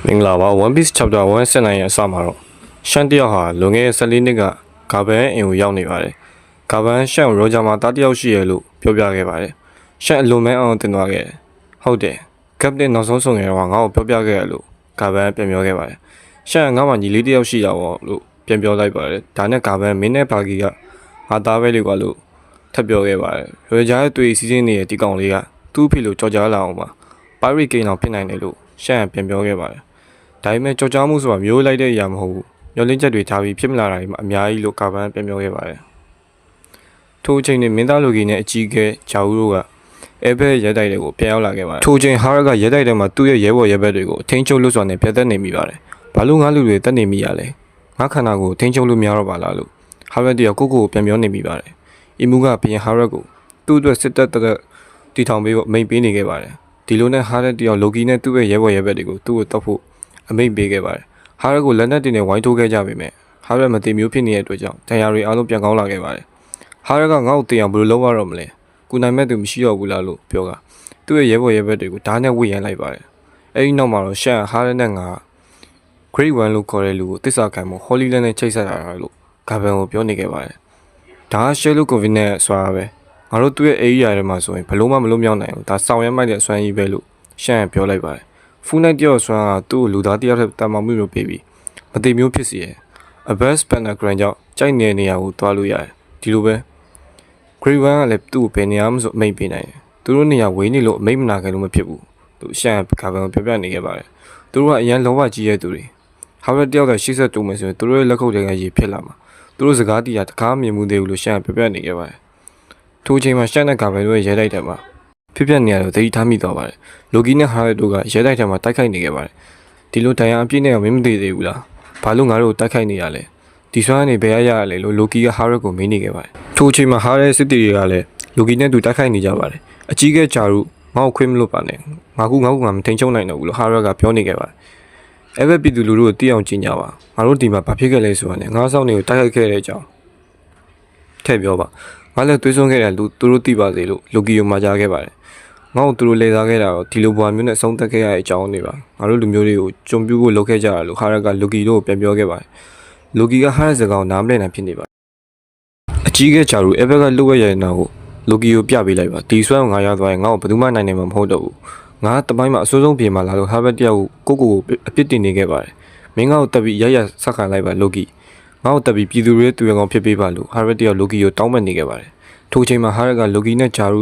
မင်္ဂလာပါ One Piece Chapter 179ရဲ့အစမှာတော့ရှန်တယောက်ဟာလွန်ခဲ့တဲ့14နှစ်ကဂါဘန်အင်ကိုရောက်နေပါတယ်။ဂါဘန်ရှန်ရိုဂျာမှာတားတယောက်ရှိရလို့ပြောပြခဲ့ပါတယ်။ရှန်အလွန်မဲအောင်တင်သွားခဲ့တယ်။ဟုတ်တယ်။ကပတင်နောက်ဆုံးဆုံးငယ်တော့ငါ့ကိုပြောပြခဲ့ရလို့ဂါဘန်ပြန်ပြောခဲ့ပါတယ်။ရှန်ငါ့မှာညီလေးတယောက်ရှိတာပေါ့လို့ပြန်ပြောလိုက်ပါတယ်။ဒါနဲ့ဂါဘန်မင်းနဲ့ဘာဂီကငါသားပဲလေကွာလို့ထပ်ပြောခဲ့ပါတယ်။ရိုဂျာရဲ့တွေ့စီစဉ်နေတဲ့ဒီကောင်လေးကသူ့အဖေလို့ကြော်ကြားလာအောင်ပါ။ပါရီကိန်းအောင်ဖြစ်နိုင်တယ်လို့ရှန်ပြန်ပြောခဲ့ပါတယ်။ဒါပေမဲ့ကြော်ကြားမှုဆိုတာမျိုးလိုက်တဲ့အရာမဟုတ်ဘူး။ညှော်လင့်ချက်တွေထားပြီးဖြစ်မလာတာတွေမှာအများကြီးလို့ကာဗန်ပြန်ပြောခဲ့ပါတယ်။ထိုအချိန်နဲ့မင်းသားလူကြီးနဲ့အကြီးကဲဂျာဦးတို့ကအဲဘက်ရဲတိုက်တွေကိုပြန်ရောက်လာခဲ့ပါတယ်။ထိုအချိန်ဟာရကရဲတိုက်ထဲမှာသူ့ရဲ့ရဲဘော်ရဲဘက်တွေကိုအထင်းချုပ်လွတ်စွာနဲ့ပြတ်သက်နေမိပါတယ်။ဘာလို့ငါလူတွေတက်နေမိရလဲ။ငါခန္ဓာကိုအထင်းချုပ်လို့မရတော့ပါလားလို့ဟာရက်တယောက်ကိုပြန်ပြောနေမိပါတယ်။အီမူကဘရင်ဟာရက်ကိုသူ့အတွက်စစ်တပ်တီထောင်ပေးဖို့အမိန့်ပေးနေခဲ့ပါတယ်။ဒီလိုနဲ့ဟာရက်တယောက်လိုကီနဲ့သူ့ရဲ့ရဲဘော်ရဲဘက်တွေကိုသူ့ကိုတောက်ဖို့အမိန့်ပေးခဲ့ပါတယ်။ဟာရက်ကိုလက်နက်တင်နဲ့ဝိုင်းထိုးခဲ့ကြပေမဲ့ဟာရက်မတည်မျိုးဖြစ်နေတဲ့အတွက်ကြောင့်တရားတွေအားလုံးပြန်ကောင်းလာခဲ့ပါတယ်။ဟာရက်ကငါ့ကိုတင်အောင်ဘယ်လိုလုပ်ရတော့မလဲ။ကုနိုင်မဲ့သူမရှိတော့ဘူးလားလို့ပြောကသူ့ရဲ့ရဲဘော်ရဲဘက်တွေကိုဓာတ်နဲ့ဝှေ့ရမ်းလိုက်ပါတယ်။အဲဒီနောက်မှာတော့ရှန်ဟာရက်နဲ့ငါ Grade 1လို့ခေါ်တဲ့လူကိုတစ္ဆာခံမှု Holy Land နဲ့ချိတ်ဆက်တာလို့ဂါဘန်ကိုပြောနေခဲ့ပါတယ်။ဒါကရှယ်လို့ကိုဗစ်နဲ့ဆိုတာပဲ။ငါတို့သူ့ရဲ့ area ထဲမှာဆိုရင်ဘလို့မှမလွတ်မြောက်နိုင်ဘူး။ဒါဆောင်ရမ်းမိုက်တဲ့အစွမ်းကြီးပဲလို့ရှန်ကပြောလိုက်ပါတယ်။ဖူးနိုင်တယောက်ဆွမ်းကသူ့ကိုလူသားတယောက်ထက်တာမမှုမျိုးပေးပြီးမတိမျိုးဖြစ်စီရဲ့ Abyss Pentagram ကြောင့်ကြိုက်နေတဲ့နေရာကိုတွားလို့ရတယ်ဒီလိုပဲ Grade 1ကလည်းသူ့ကိုဘယ်နေရာမှဆိုအမိတ်ပေးနိုင်တယ်သူတို့နေရာဝေးနေလို့အမိတ်မနာခဲ့လို့မဖြစ်ဘူးသူရှန်ဂါဘန်ကိုပြောပြနေခဲ့ပါတယ်သူတို့ကအရန်လုံးဝကြီးရဲ့သူတွေဟာရက်တယောက်ကရှေ့ဆက်တိုးမယ်ဆိုရင်သူတို့ရဲ့လက်ခုပ်တွေကရေဖြစ်လာမှာသူတို့စကားတီးတာတကားမြင်မှုသေးဘူးလို့ရှန်ပြောပြနေခဲ့ပါတယ်ထိုအချိန်မှာရှန်နဲ့ဂါဘန်တို့ရဲ့ရဲတိုက်တယ်မှာဖြစ်ပြနေရတော့သတိထားမိသွားပါတယ်လိုကီနဲ့ဟာရက်တို့ကရဲတိုက်ထဲမှာတိုက်ခိုက်နေခဲ့ပါတယ်ဒီလိုတိုင်အပြည့်နဲ့မင်းမသိသေးဘူးလားဘာလို့ငါတို့တိုက်ခိုက်နေရလဲဒီဆွမ်းကနေဘယ်ရရလဲလို့လိုကီကဟာရက်ကိုမေးနေခဲ့ပါတယ်ထိုအချိန်မှာဟာရက်စစ်တီတွေကလည်းလိုကီနဲ့သူတိုက်ခိုက်နေကြပါတယ်အကြီးကဲဂျာရုငါ့ကိုခွင့်မလို့ပါနဲ့ငါကမထိန်ချုံနိုင်တော့ဘူးလို့ဟာရက်ကပြောနေခဲ့ပါတယ်အဲ့ဘက်ပြည်သူလူထုကိုသိအောင်ကြီးညာပါငါတို့ဒီမှာဘာဖြစ်ခဲ့လဲဆိုတာနဲ့ငါးဆောင်တွေကိုတိုက်ခိုက်ခဲ့တဲ့အကြောင်းထည့်ပြောပါငါလည်းတွေးစွန်းခဲ့တဲ့လူသူတို့သိပါစေလို့လိုကီကိုမှာကြားခဲ့ပါတယ်ငါ့ကိုသူတို့လေစားခဲ့တာတော့ဒီလိုဘွားမျိုးနဲ့အဆုံးသတ်ခဲ့ရတဲ့အကြောင်းတွေပါငါတို့လူမျိုးတွေကိုကြုံပြူဖို့လုပ်ခဲ့ကြတာလို့ဟာရက်ကလိုကီတို့ကိုပြန်ပြောခဲ့ပါတယ်လိုကီကဟာရက်စကောင်နားမလည်နိုင်ဖြစ်နေပါတယ်အကြီးကဲဂျာရူအဲဘက်ကလှုပ်ရရတဲ့နောက်ကိုလိုကီကိုပြပေးလိုက်ပါဒီဆွမ်းငါရသွားရင်ငါ့ကိုဘယ်သူမှနိုင်မှာမဟုတ်တော့ဘူးငါတပိုင်းမှာအစိုးဆုံးပြေမှာလာလို့ဟာဘက်တယောက်ကိုအပြစ်တင်နေခဲ့ပါတယ်မင်းငါ့ကိုတက်ပြီးရဆက်ခံလိုက်ပါလိုကီငါ့ကိုတက်ပြီးပြည်သူတွေတူရကောင်ဖြစ်ပေးပါလို့ဟာဘက်တယောက်လိုကီကိုတောင်းပန်နေခဲ့ပါတယ်ထိုအချိန်မှာဟာရက်ကလိုကီနဲ့ဂျာရူ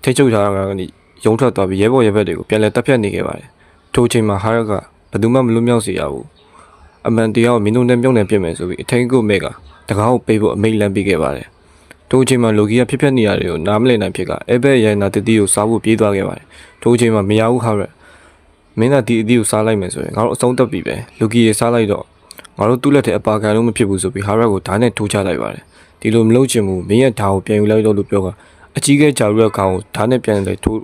ထိချုပ်ထားတာကနေရုံထွက်သွားပြီးရဲဘော်ရဲဘက်တွေကိုပြန်လဲတပ်ဖြတ်နေခဲ့ပါတယ်ထိုအချိန်မှာဟာရက်ကဘယ်သူမှမလွတ်မြောက်စေရဘူးအမှန်တရားကိုမင်းတို့နဲ့ပြုံးနေပြစ်မယ်ဆိုပြီးအထင်ကိုမဲ့ကတကားကိုပေးဖို့အမိန့်လမ်းပေးခဲ့ပါတယ်ထိုအချိန်မှာလိုကီကဖြစ်နေရတယ်ကိုနားမလည်နိုင်ဖြစ်ကအဲဘက်ရဲနာတတိကိုစားဖို့ပြေးသွားခဲ့ပါတယ်ထိုအချိန်မှာမရဘူးဟာရက်မင်းကဒီအသီးကိုစားလိုက်မယ်ဆိုရင်ငါတို့အဆုံးတက်ပြီပဲလိုကီရေစားလိုက်တော့ငါတို့သူ့လက်ထဲအပါခံလို့မဖြစ်ဘူးဆိုပြီးဟာရက်ကိုဓာတ်နဲ့ထိုးချလိုက်ပါတယ်ဒီလိုမလုပ်ချင်ဘူးမင်းရဲ့ဓာတ်ကိုပြန်ယူလိုက်တော့လို့ပြောကအကြီးကဲဂျာရူရဲ့ခေါင်းကိုဓာတ်နဲ့ပြန်လဲထိုး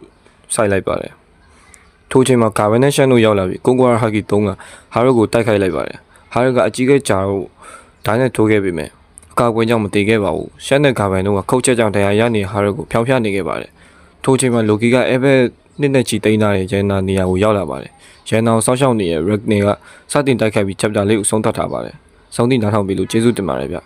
ဆိုင်လိုက်ပါတယ်ထိုအချိန်မှာဂါဘန်နဲ့ရှန်တို့ရောက်လာပြီးကွန်ကွာဟာကီ3ကဟာရက်ကိုတိုက်ခိုက်လိုက်ပါတယ်ဟာရက်ကအကြီးကဲဂျာကိုဓာတ်နဲ့ထိုးခဲ့ပေမဲ့အကာအကွယ်ကြောင့်မတည်ခဲ့ပါဘူးရှန်နဲ့ဂါဘန်တို့ကခုတ်ချက်ကြောင့်တရားရနေဟာရက်ကိုဖျောင်းဖျနေခဲ့ပါတယ်ထိုအချိန်မှာလိုကီကအဲဘက်နှစ်နဲ့ချီတိန်းထားတဲ့ရန်နာနေရာကိုရောက်လာပါတယ်ရန်နာကိုစောင့်ရှောက်နေတဲ့ရက်နေကစတင်တိုက်ခိုက်ပြီးချပ်တာလေးကိုဆုံးသတ်ထားပါတယ်စောင့်သိနားထောင်ပြီးလို့ကျေးဇူးတင်ပါတယ်ဗျ